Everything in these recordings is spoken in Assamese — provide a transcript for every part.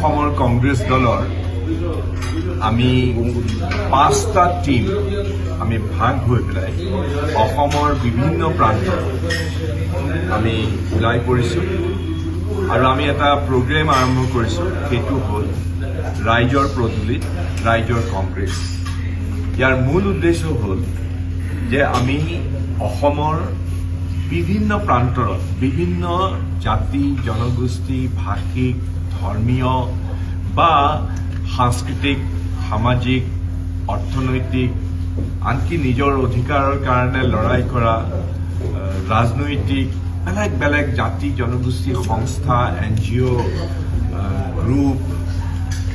অসমৰ কংগ্ৰেছ দলৰ আমি 5টা টিম আমি ভাগ হৈ পেলাই অসমৰ বিভিন্ন প্ৰান্তত আমি ওলাই পৰিছোঁ আৰু আমি এটা প্ৰগ্ৰেম আৰম্ভ কৰিছোঁ। সেইটো হ'ল ৰাইজৰ পদূলিত ৰাইজৰ কংগ্ৰেছ। ইয়াৰ মূল উদ্দেশ্য হ'ল যে আমি অসমৰ বিভিন্ন প্ৰান্তৰত বিভিন্ন জাতি জনগোষ্ঠী ভাষিক ধৰ্মীয় বা সাংস্কৃতিক সামাজিক অৰ্থনৈতিক আনকি নিজৰ অধিকাৰৰ কাৰণে লৰাই কৰা ৰাজনৈতিক বেলেগ বেলেগ জাতি জনগোষ্ঠী সংস্থা NGO গ্ৰুপ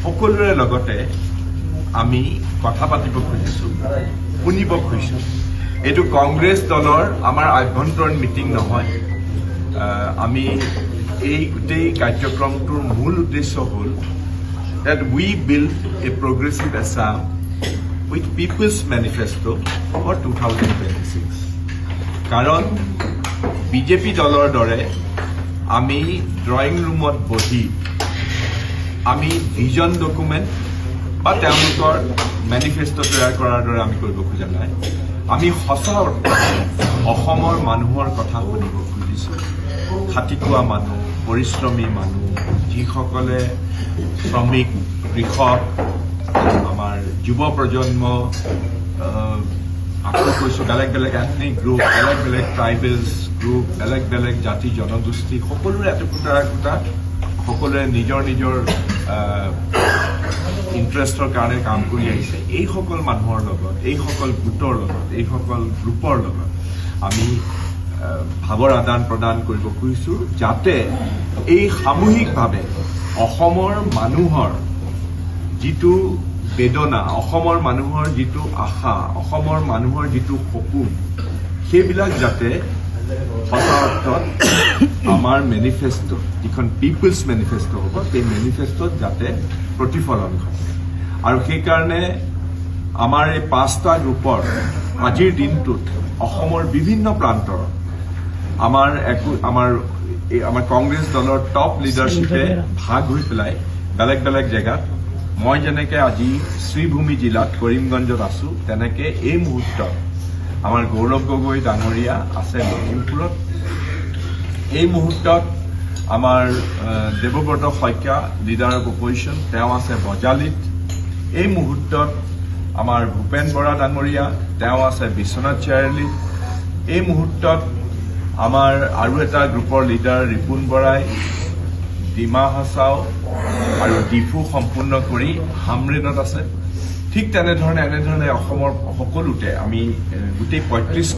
সকলোৰে লগতে আমি কথা পাতিব খুজিছোঁ শুনিব খুজিছোঁ। এইটো কংগ্ৰেছ দলৰ আমাৰ আভ্যন্তৰীণ মিটিং নহয়। আমি এই গোটেই কাৰ্যক্ৰমটোৰ মূল উদ্দেশ্য হ'ল that we build a progressive Assam with People's Manifesto for 2026. কাৰণ বিজেপি দলৰ দৰে আমি ড্ৰয়িং ৰুমত বহি আমি ভিজন ডকুমেণ্ট বা তেওঁলোকৰ মেনিফেষ্টো তৈয়াৰ কৰাৰ দৰে আমি কৰিব খোজা নাই। আমি সঁচা অসমৰ মানুহৰ কথা শুনিব খুজিছোঁ। খাটিখোৱা মানুহ পৰিশ্ৰমী মানুহ যিসকলে শ্ৰমিক কৃষক আমাৰ যুৱ প্ৰজন্ম আকৌ কৈছোঁ বেলেগ বেলেগ এথনিক গ্ৰুপ বেলেগ বেলেগ ট্ৰাইবেলছ গ্ৰুপ বেলেগ বেলেগ জাতি জনগোষ্ঠী সকলোৰে একোটা সকলোৱে নিজৰ নিজৰ ইণ্টাৰেষ্টৰ কাৰণে কাম কৰি আহিছে। এইসকল মানুহৰ লগত এইসকল গোটৰ লগত এইসকল গ্ৰুপৰ লগত আমি ভাৱৰ আদান প্ৰদান কৰিব খুজিছোঁ যাতে এই সামূহিকভাৱে অসমৰ মানুহৰ যিটো বেদনা অসমৰ মানুহৰ যিটো আশা অসমৰ মানুহৰ যিটো সপোন সেইবিলাক যাতে সঁচা অৰ্থত আমাৰ মেনিফেষ্টো যিখন পিপলছ মেনিফেষ্টো হ'ব সেই মেনিফেষ্টোত যাতে প্ৰতিফলন হয়। আৰু সেইকাৰণে আমাৰ এই 5টা গ্ৰুপৰ আজিৰ দিনটোত অসমৰ বিভিন্ন প্ৰান্তৰ আমাৰ কংগ্ৰেছ দলৰ টপ লিডাৰশ্বিপে ভাগ হৈ পেলাই বেলেগ বেলেগ জেগাত মই যেনেকে আজি শ্ৰীভূমি জিলাত কৰিমগঞ্জত আছোঁ তেনেকে এই মুহূৰ্তত আমাৰ গৌৰৱ গগৈ ডাঙৰীয়া আছে লখিমপুৰত। এই মুহূৰ্তত আমাৰ Debabrata Saikia leader of opposition তেওঁ আছে বজালিত। এই মুহূৰ্তত আমাৰ ভূপেন বৰা ডাঙৰীয়া তেওঁ আছে বিশ্বনাথ চাৰিআলিত। এই মুহূৰ্তত আমাৰ আৰু এটা গ্ৰুপৰ লিডাৰ ৰিপুণ বৰাই ডিমা হাছাও আৰু ডিফু সম্পূৰ্ণ কৰি হামৰেনত আছে। ঠিক তেনেধৰণে এনেধৰণে অসমৰ সকলোতে আমি গোটেই 35